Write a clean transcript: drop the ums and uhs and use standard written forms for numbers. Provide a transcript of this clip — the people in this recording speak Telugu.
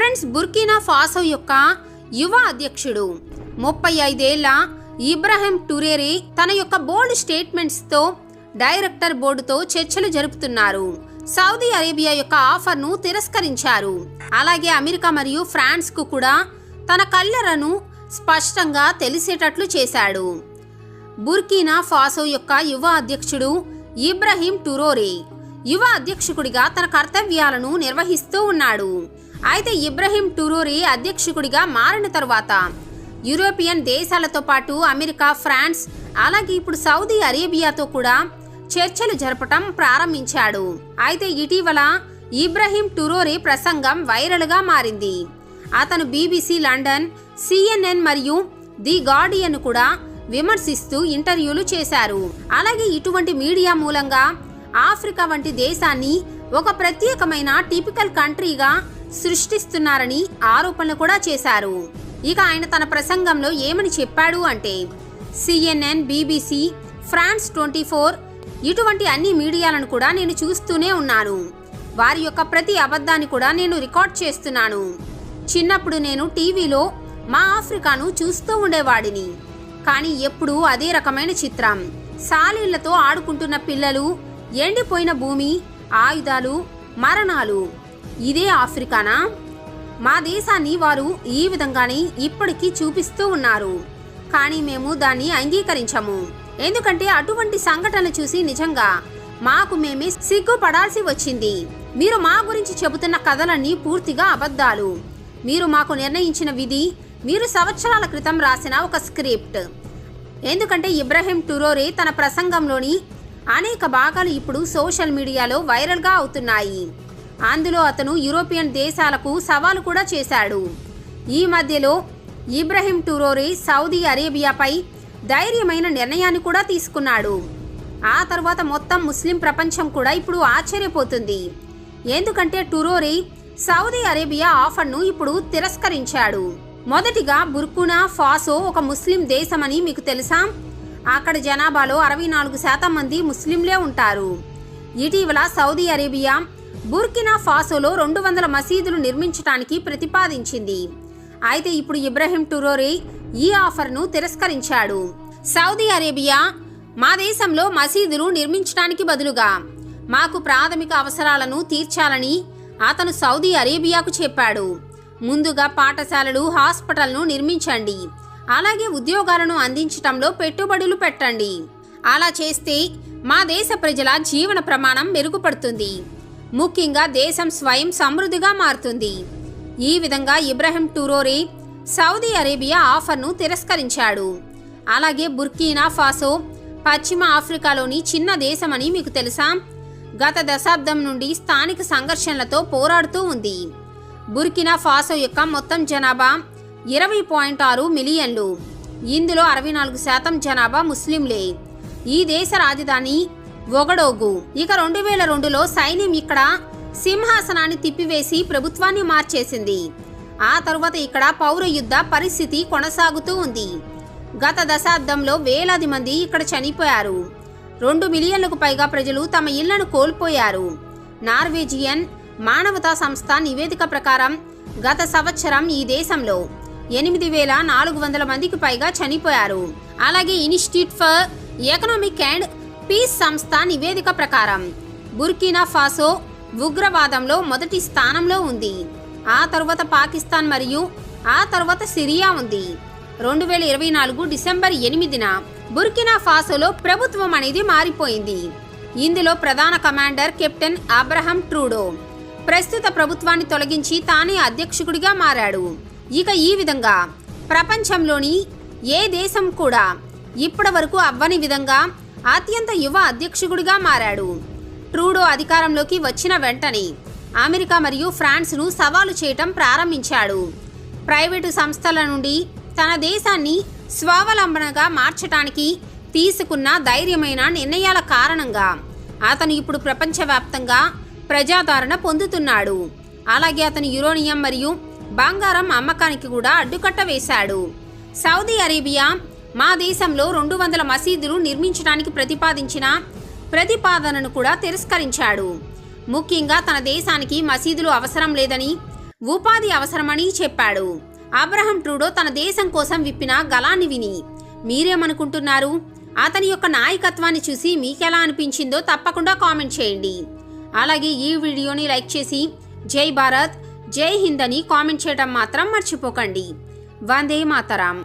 ఫ్రెండ్స్, బుర్కినా ఫాసో యొక్క యువ అధ్యక్షుడు 35 ఏళ్ల ఇబ్రాహిం టూరేరీ తన యొక్క బోల్డ్ స్టేట్మెంట్స్తో డైరెక్టర్ బోర్డుతో చర్చలు జరుపుతున్నారు. సౌదీ అరేబియా యొక్క ఆఫర్ను తిరస్కరించారు. అలాగే అమెరికా మరియు ఫ్రాన్స్కు కూడా తన కళ్ళను స్పష్టంగా తెలిసేటట్లు చేశాడు. బుర్కినా ఫాసో యొక్క యువ అధ్యక్షుడు ఇబ్రాహిం టూరేరీ యువ అధ్యక్షుడిగా తన కర్తవ్యాలను నిర్వహిస్తూ ఉన్నాడు. అయితే ఇబ్రాహిం టూరేరీ అధ్యక్షుడిగా మారిన తరువాత యూరోపియన్ దేశాలతో పాటు అమెరికా, ఫ్రాన్స్, అలాగే ఇప్పుడు సౌదీ అరేబియాతో కూడా చర్చలు జరపటం ప్రారంభించాడు. అయితే ఇటీవల ఇబ్రాహిం టూరేరీ ప్రసంగం వైరల్గా మారింది. అతను BBC లండన్, CNN మరియు ది గార్డియన్ కూడా విమర్శిస్తూ ఇంటర్వ్యూలు చేశారు. అలాగే ఇటువంటి మీడియా మూలంగా ఆఫ్రికా వంటి దేశాన్ని ఒక ప్రత్యేకమైన టిపికల్ కంట్రీగా సృష్టిస్తున్నారని ఆరోపణలు కూడా చేశారు. ఇక ఆయన తన ప్రసంగంలో ఏమని చెప్పాడు అంటే, CNN, BBC, ఫ్రాన్స్ 24 ఇటువంటి అన్ని మీడియాలను కూడా నేను చూస్తూనే ఉన్నాను. వారి యొక్క ప్రతి అబద్ధాన్ని కూడా నేను రికార్డ్ చేస్తున్నాను. చిన్నప్పుడు నేను టీవీలో మా ఆఫ్రికాను చూస్తూ ఉండేవాడిని. కానీ ఎప్పుడూ అదే రకమైన చిత్రం, సాలీళ్లతో ఆడుకుంటున్న పిల్లలు, ఎండిపోయిన భూమి, ఆయుధాలు, మరణాలు. ఇదే ఆఫ్రికానా? మా దేశాన్ని వారు ఈ విధంగానే ఇప్పటికీ చూపిస్తూ ఉన్నారు. కానీ మేము దాన్ని అంగీకరించము. ఎందుకంటే అటువంటి సంఘటనలు చూసి నిజంగా మాకు మేమే సిగ్గుపడాల్సి వచ్చింది. మీరు మా గురించి చెబుతున్న కథలన్నీ పూర్తిగా అబద్ధాలు. మీరు మాకు నిర్ణయించిన విధి మీరు సంవత్సరాల క్రితం రాసిన ఒక స్క్రిప్ట్. ఎందుకంటే ఇబ్రాహిం టూరేరీ తన ప్రసంగంలోని అనేక భాగాలు ఇప్పుడు సోషల్ మీడియాలో వైరల్గా అవుతున్నాయి. అందులో అతను యూరోపియన్ దేశాలకు సవాలు కూడా చేశాడు. ఈ మధ్యలో ఇబ్రాహిం టూరేరీ సౌదీ అరేబియాపై ధైర్యమైన నిర్ణయాన్ని కూడా తీసుకున్నాడు. ఆ తర్వాత మొత్తం ముస్లిం ప్రపంచం కూడా ఇప్పుడు ఆశ్చర్యపోతుంది. ఎందుకంటే టూరేరీ సౌదీ అరేబియా ఆఫర్ను ఇప్పుడు తిరస్కరించాడు. మొదటిగా బుర్కినా ఫాసో ఒక ముస్లిం దేశమని మీకు తెలుసా? అక్కడ జనాభాలో 64% మంది ముస్లింలే ఉంటారు. ఇటీవల సౌదీ అరేబియా బుర్కినా ఫాసోలో 200 మసీదులు నిర్మించడానికి ప్రతిపాదించింది. అయితే ఇప్పుడు ఇబ్రాహిం టూరేరీ ఈ ఆఫర్ను తిరస్కరించాడు. సౌదీ అరేబియా మా దేశంలో మసీదులు నిర్మించడానికి బదులుగా మాకు ప్రాథమిక అవసరాలను తీర్చాలని అతను సౌదీ అరేబియాకు చెప్పాడు. ముందుగా పాఠశాలలు, హాస్పిటల్ను నిర్మించండి. అలాగే ఉద్యోగాలను అందించటంలో పెట్టుబడులు పెట్టండి. అలా చేస్తే మా దేశ ప్రజల జీవన ప్రమాణం మెరుగుపడుతుంది. ముఖ్యంగా దేశం స్వయం సమృద్ధిగా మారుతుంది. ఈ విధంగా ఇబ్రాహిం టూరేరీ సౌదీ అరేబియా ఆఫర్ను తిరస్కరించాడు. అలాగే బుర్కినా ఫాసో పశ్చిమ ఆఫ్రికాలోని చిన్న దేశమని మీకు తెలుసా? గత దశాబ్దం నుండి స్థానిక సంఘర్షణలతో పోరాడుతూ ఉంది. బుర్కినా ఫాసో యొక్క మొత్తం జనాభా 20.6 మిలియన్లు. ఇందులో 64% జనాభా ముస్లింలే. ఈ దేశ రాజధాని ఒగడోగు. ఇక 2002లో సైన్యం ఇక్కడ సింహాసనాన్ని తిప్పివేసి ప్రభుత్వాన్ని మార్చేసింది. ఆ తరువాత ఇక్కడ పౌర యుద్ధ పరిస్థితి కొనసాగుతూ ఉంది. గత దశాబ్దంలో వేలాది మంది ఇక్కడ చనిపోయారు. 2 మిలియన్లకు పైగా ప్రజలు తమ ఇళ్లను కోల్పోయారు. నార్వేజియన్ మానవతా సంస్థ నివేదిక ప్రకారం గత సంవత్సరం ఈ దేశంలో 8,400 మందికి పైగా చనిపోయారు. అలాగే institute for economic and peace సంస్థ నివేదిక ప్రకారం బుర్కినా ఫాసో ఉగ్రవాదంలో మొదటి స్థానంలో ఉంది. ఆ తర్వాత పాకిస్తాన్ మరియు ఆ తర్వాత సిరియా ఉంది. 2024 డిసెంబర్ 8న బుర్కినా ఫాసోలో ప్రభుత్వం అనేది మారిపోయింది. ఇందులో ప్రధాన కమాండర్ కెప్టెన్ అబ్రహం ట్రూడో ప్రస్తుత ప్రభుత్వాన్ని తొలగించి తానే అధ్యక్షుడిగా మారాడు. ఇక ఈ విధంగా ప్రపంచంలోని ఏ దేశం కూడా ఇప్పటి వరకు అవ్వని విధంగా అత్యంత యువ అధ్యక్షుడిగా మారాడు. ట్రూడో అధికారంలోకి వచ్చిన వెంటనే అమెరికా మరియు ఫ్రాన్స్ను సవాలు చేయటం ప్రారంభించాడు. ప్రైవేటు సంస్థల నుండి తన దేశాన్ని స్వావలంబనగా మార్చడానికి తీసుకున్న ధైర్యమైన నిర్ణయాల కారణంగా అతను ఇప్పుడు ప్రపంచవ్యాప్తంగా ప్రజాదరణ పొందుతున్నాడు. అలాగే అతను యురేనియం మరియు బంగారం అమ్మకానికి కూడా అడ్డుకట్ట వేశాడు. సౌదీ అరేబియా మా దేశంలో 200 మసీదులు నిర్మించడానికి ప్రతిపాదించిన ప్రతిపాదనను కూడా తిరస్కరించాడు. ముఖ్యంగా తన దేశానికి మసీదులు అవసరం లేదని ఉపాధి అవసరమని చెప్పాడు. అబ్రహం ట్రూడో తన దేశం కోసం విప్పిన గళాన్ని విని మీరేమనుకుంటున్నారు? అతని యొక్క నాయకత్వాన్ని చూసి మీకెలా అనిపించిందో తప్పకుండా కామెంట్ చేయండి. అలాగే ఈ వీడియోని లైక్ చేసి జై భారత్, జై హింద్ అని కామెంట్ చేయడం మాత్రం మర్చిపోకండి. వందే మాతరం.